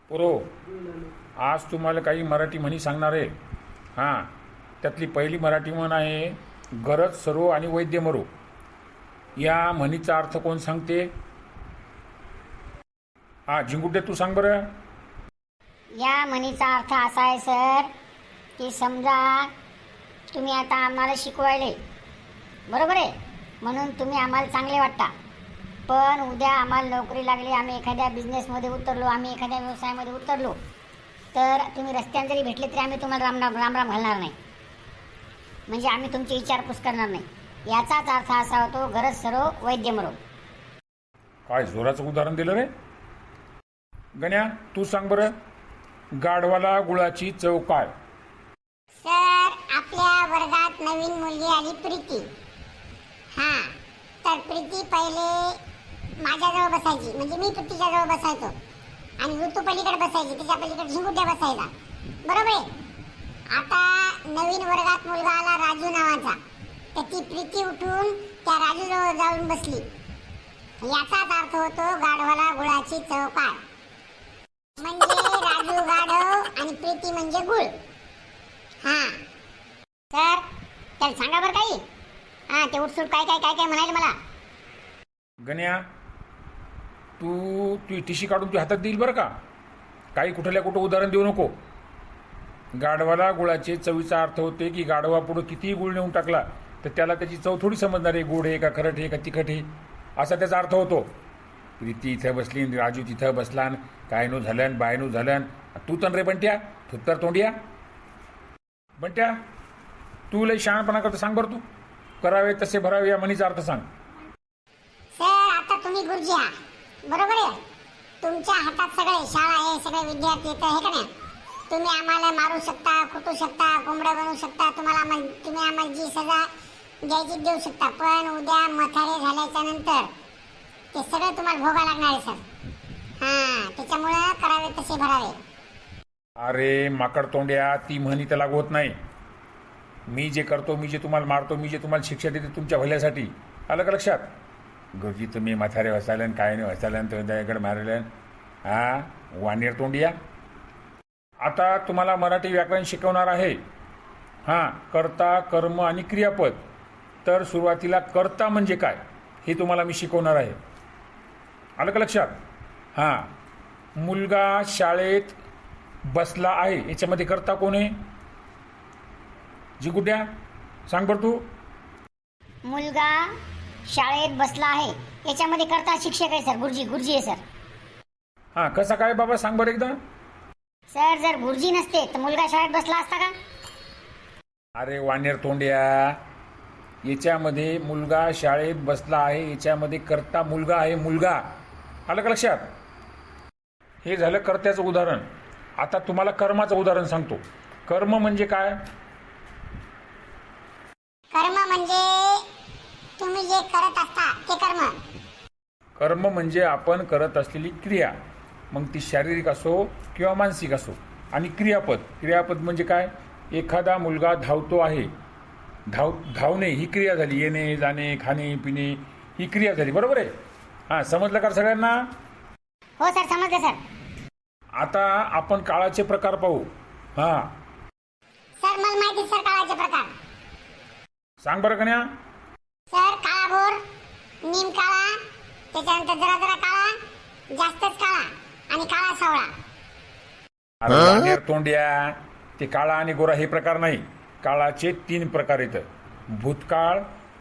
पोरो, आज तुम्हाला काही मराठी म्हणी सांगणार आहे. हां, त्यातली पहिली मराठी म्हण आहे, गरज सरो आणि वैद्य मरो. या म्हणीचा अर्थ कोण सांगते? हां, जिंगुड्डे तू सांग बरं. या म्हणीचा अर्थ असा आहे सर, की समजा तुम्ही आता आम्हाला शिकवायले, बरोबर आहे, म्हणून तुम्ही आम्हाला चांगले वाटता. पण उद्या आम्हाला नोकरी लागली, आम्ही एखाद्या बिझनेसमध्ये उतरलो, आम्ही एखाद्या व्यवसायामध्ये उतरलो, तर तुम्ही रस्त्याने जरी भेटले तरी आम्ही तुम्हाला राम राम घालणार नाही. म्हणजे आम्ही तुमची विचारपूस करणार नाही. याचाच अर्थ असा होतो, गरज सरो वैद्य मरो. काय जोराचं उदाहरण दिलं रे. गण्या तू सांग बरं, गाढवाला गुळाची चव काय? सर, आपल्या वर्गात नवीन मुलगी आली प्रीती. हां, तर प्रीती पहिले माझ्याजवळ बसायची, म्हणजे मी प्रीतीच्याजवळ बसायचो आणि ऋतू पलीकडे बसायची, तिच्या पलीकडे झिंगुट्या बसायला, बरोबर आहे. आता नवीन वर्गात मुलगा आला राजू नावाचा, तर ती प्रीती उठून त्या राजूजवळ जाऊन बसली. याचाच अर्थ होतो, गाढवाला गुळाची चव काय. म्हणजे राजू गाढव आणि प्रीती म्हणजे गुळ. हां सर, त्याला सांगा बरं काही. हां, ते उठसूट काय काय काय काय म्हणाले मला. गण्या तू टिशी काढून तू हातात देईल बरं का. काही कुठल्या कुठं उदाहरण देऊ नको. गाढवाला गुळाचे चवीचा अर्थ होते की गाढवा पुढं कितीही गुळ नेऊन टाकला तर त्याला त्याची चव थोडी समजणार आहे, गोड आहे का खरट आहे का तिखट आहे, असा त्याचा अर्थ होतो. प्रीती इथं बसली, राजू तिथं बसला, काय नो झाल्यान बायनो झाल्यान. तू तन रे बंट्या, थुत्तर तोंडिया. बंट्या तू लय शहाणपणा करतो, सांग बरं तू. करावे तसे भरावे या म्हणीचा अर्थ सांग. सर, आता तुम्ही गुरुजी आहात, बरोबर आहे. तुमच्या हातात सगळे शाळा आहे, सगळे विद्यार्थी येत आहे का नाही. तुम्ही आम्हाला मारू शकता, कुटू शकता, कोंबड्या बनवू शकता, तुम्ही आम्हाला जी सजा द्यायची देऊ शकता. पण उद्या म्हातारे झाल्याच्या नंतर ते सगळं तुम्हाला भोगा लागणार आहे सर. हां, त्याच्यामुळं करावे तसे भरावे. अरे माकड तोंड्या, ती म्हणी तर लागू होत नाही. मी जे करतो, मी जे तुम्हाला मारतो, मी जे तुम्हाला शिक्षा देते तुमच्या भल्यासाठी. आलं का लक्षात? गुरुजी तुम्ही म्हातारे वसायलन, काय नाही वसायलन, तुम्ही दयागड मारलन. हां, वानेर तोंडिया. आता तुम्हाला मराठी व्याकरण शिकवणार आहे. हां, कर्ता, कर्म आणि क्रियापद. तर सुरुवातीला कर्ता म्हणजे काय हे तुम्हाला मी शिकवणार आहे. आलं का लक्षात? हां, मुलगा शाळेत बसला आहे, याच्यामध्ये कर्ता कोण आहे? जिगुड्या सांग बरं तू. मुलगा शाळेत बसला आहे, याच्यामध्ये करता शिक्षक आहे सर, गुरुजी आहे सर. हां, कसा काय बाबा सांग बरं एकदा. सर, जर गुरुजी नसते तर मुलगा शाळेत बसला असता का? अरे वानेर तोंड्या, याच्यामध्ये मुलगा शाळेत बसला आहे, याच्यामध्ये कर्ता मुलगा आहे, मुलगा. आलं का लक्षात? हे झालं कर्त्याचं उदाहरण. आता तुम्हाला कर्माचं उदाहरण सांगतो. कर्म म्हणजे काय? कर्म म्हणजे तुम्ही जे करत असता ते कर्म. कर्म म्हणजे आपण करत असलेली क्रिया, मग ती शारीरिक असो किंवा मानसिक असो. आणि क्रियापद म्हणजे काय? एखादा मुलगा धावतो आहे, धावणे ही क्रिया झाली. येणे जाणे खाणे पिणे ही क्रिया झाली, बरोबर आहे. हां, समजलं का सगळ्यांना? हो सर, समजलं सर. आता आपण काळाचे प्रकार पाहू. हां, सर, मला माहिती सर काळाचे प्रकार. सांग बरं कन्या. सर, काळा भोर, नीम काळा, त्याच्यानंतर जरा जरा काळा, जास्तच काळा आणि काळा सावळा. अरे वानेर तोंड्या, ते काळा आणि गोरा हे प्रकार नाही. काळाचे 3 प्रकार येतं: भूतकाळ,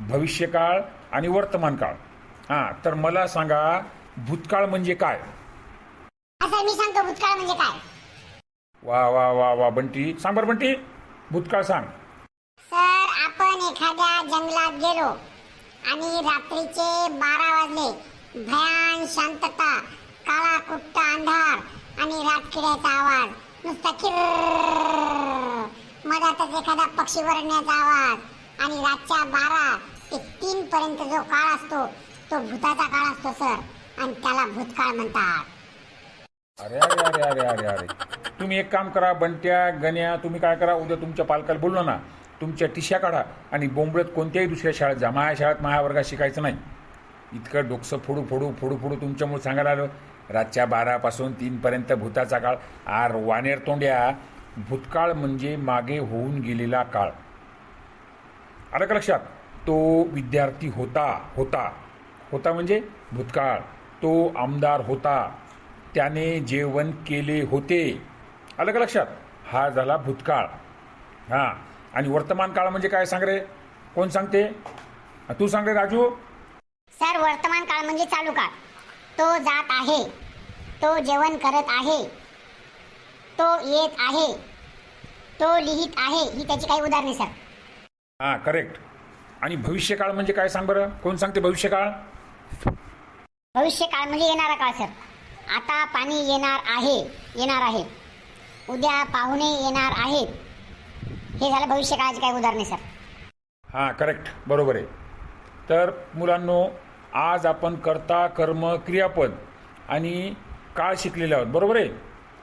भविष्यकाळ आणि वर्तमान काळ. हां, तर मला सांगा, भूतकाळ म्हणजे काय? सर, मी सांगतो भूतकाळ म्हणजे काय. वा वा वा वा बंटी, सांग बरं बंटी, भूतकाळ सांग. सर, आपण एखाद्या जंगलात गेलो आणि रात्रीचे 12 वाजले, भयान शांतता, काळा कुट्ट अंधार आणि रातकिड्याचा आवाज, नुसता किर्र, मधातच एखादा पक्षी वरडण्याचा आवाज आणि रातच्या 12 ते 3 पर्यंत जो काळ असतो तो भूताचा काळ असतो सर, आणि त्याला भूतकाळ म्हणतात. अरे अरे अरे अरे अरे अरे, तुम्ही एक काम करा बंट्या, गण्या, तुम्ही काय करा, उद्या तुमच्या पालकाला बोललो ना, तुमच्या टिशा काढा आणि बोंबळत कोणत्याही दुसऱ्या शाळेत जा. माझ्या शाळेत माझ्या वर्गात शिकायचं नाही. इतकं डोकसं फोडू फोडू फोडू फोडू तुमच्यामुळे सांगायला आलं. रातच्या 12 पासून 3 पर्यंत भूताचा काळ. आर वानेर तोंड्या, भूतकाळ म्हणजे मागे होऊन गेलेला काळ. आलं का लक्षात? तो विद्यार्थी होता होता होता म्हणजे भूतकाळ. तो आमदार होता, त्याने जेवण केले होते. आलं का लक्षात? हा झाला भूतकाळ. हां, आणि वर्तमान काळ म्हणजे काय सांग रे? कोण सांगते? तू सांग रे राजू. सर वर्तमान काळ म्हणजे चालू काळ. तो जात आहे, तो जेवण करत आहे, तो येत आहे, तो लिहित आहे, ही त्याची काही उदाहरणे सर. हां, करेक्ट. आणि भविष्यकाळ म्हणजे काय सांग बरं? कोण सांगते भविष्यकाळ? भविष्य काळ म्हणजे येणारा काळ सर. आता पाणी येणार आहे, उद्या पाहुणे येणार आहेत, हे झालं भविष्य काळाची काही उदाहरणे सर. हां, करेक्ट, बरोबर आहे. तर मुलांनो, आज आपण कर्ता, कर्म, क्रियापद आणि काळ शिकलेले आहोत. बरोबर आहे?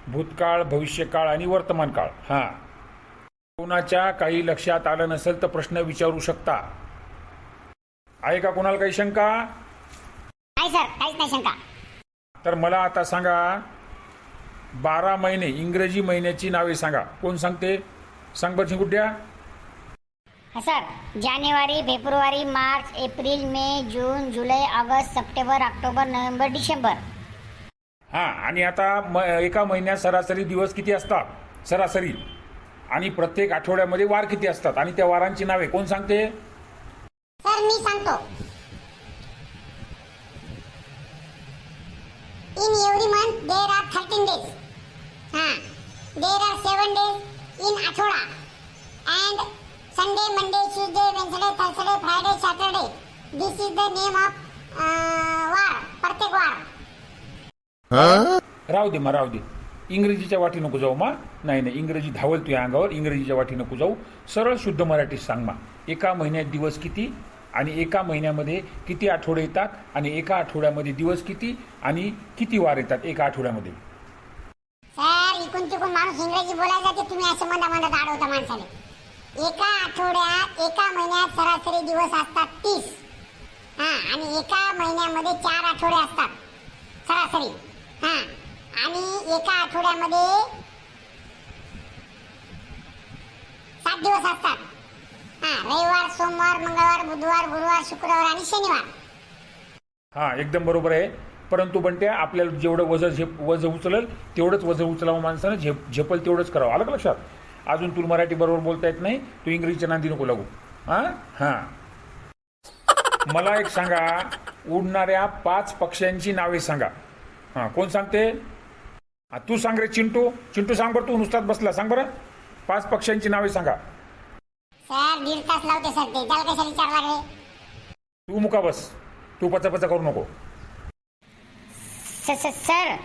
भूतकाळ, भविष्यकाळ आणि वर्तमान काळ. हां, कोणाच्या काही लक्षात आलं नसेल तर प्रश्न विचारू शकता. आहे का कोणाला काही शंका? नाही सर, काहीच नाही शंका. तर मला आता सांगा, 12 महिने इंग्रजी महिन्याची नावे सांगा. कोण सांगते? सांग बरं चिंकुट्या. हा सर, जानेवारी, फेब्रुवारी, मार्च, एप्रिल, मे, जून, जुलै, ऑगस्ट, सप्टेंबर, ऑक्टोबर, नोव्हेंबर, डिसेंबर. हां, आणि आता एका महिन्यात सरासरी दिवस किती असतात? सरासरी. आणि प्रत्येक आठवड्यामध्ये वार किती असतात? आणि त्या वारांची नावे कोण सांगते? सर मी सांगतो. In every month there are 13 days. हां, देर आर 7 days इन आठवडा. And Sunday, Monday, Tuesday, Wednesday, Thursday, Friday, Saturday. This is the name of war, प्रत्येक वार. राहू दे, राहू दे. इंग्रजीच्या वाटी नको जाऊ मा. नाही, इंग्रजी धावल तुझ्या अंगावर. इंग्रजीच्या वाटी नको जाऊ. सरळ शुद्ध मराठीत सांग मा. एका महिन्यात दिवस किती, आणि एका महिन्यामध्ये किती आठवडे येतात, आणि एका आठवड्यामध्ये दिवस किती, आणि किती वार येतात एका आठवड्यामध्ये? सर इकून तिकून माणूस इंग्रजी बोलायला जाते, तुम्ही असे मनात अडवता माणसाने. एका आठवड्यात, एका महिन्यात सरासरी दिवस असतात 30. हां, आणि एका महिन्यामध्ये 4 आठवडे असतात सरासरी. हां, आणि एका आठवड्यामध्ये 7 दिवस असतात. हां, रविवार, सोमवार, मंगळवार, बुधवार, गुरुवार, शुक्रवार आणि शनिवार. हां, एकदम बरोबर आहे. परंतु बंट्या, आपल्याला जेवढं वजन उचलेल तेवढंच वजन उचलावं माणसानं. झेपल तेवढंच करावं. आलं का लक्षात? अजून तुला मराठी बरोबर बोलता येत नाही, तू इंग्रजीच्या नांदी नको लागू. हां, मला एक सांगा, उडणाऱ्या 5 पक्ष्यांची नावे सांगा. हां, कोण सांगते? तू सांग रे चिंटू. चिंटू सांग बरं, तू नुसताच बसला. सांग बरं, 5 पक्ष्यांची नावे सांगा. सर 1.5 तास लावते सर ते. त्याला कशाला विचार लागले? तू मुका बस. तू पचा करू नको. सर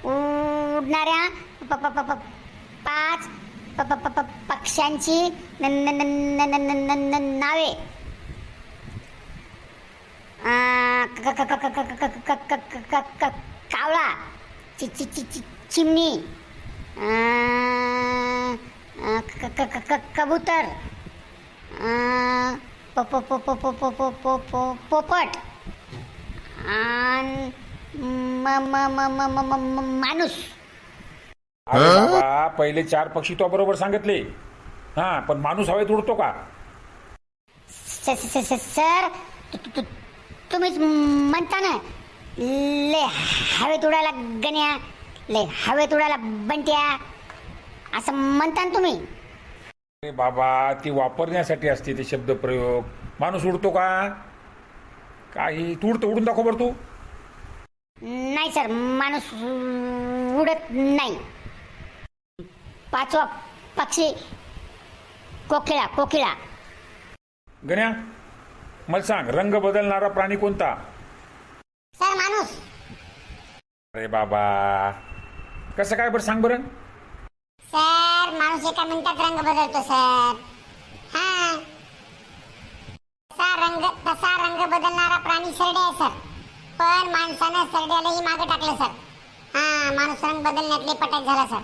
उडणाऱ्या 5 पक्ष्यांची नावे. कावळा, चिमणी, कबूतर, पोपट, माणूस. अरे बाबा, पहिले 4 पक्षी तो बरोबर सांगितले. हां, पण माणूस हवेत उडतो का? सर तुम्हीच म्हणता ना, ले हवेत उडायला गण्या, ले हवेत उडायला बंट्या, असं म्हणता ना तुम्ही. अरे बाबा, ती वापरण्यासाठी असते ते शब्दप्रयोग. माणूस उडतो का? काही तू उडून दाखव बरं तू. नाही सर, माणूस उडत नाही. 5वा पक्षी कोकिळा. गण्या, मला सांग, रंग बदलणारा प्राणी कोणता? सर माणूस. अरे बाबा, कसं काय बरं सांग बरं. सर माणूस एका मिनिटात रंग बदलतो सर. हा, तसा रंग बदलणारा प्राणी सरडे आहे सर. पण माणसानं सरड्यालाही मागे टाकलं सर. हा, माणूस रंग बदलण्यातले पटक झाला सर.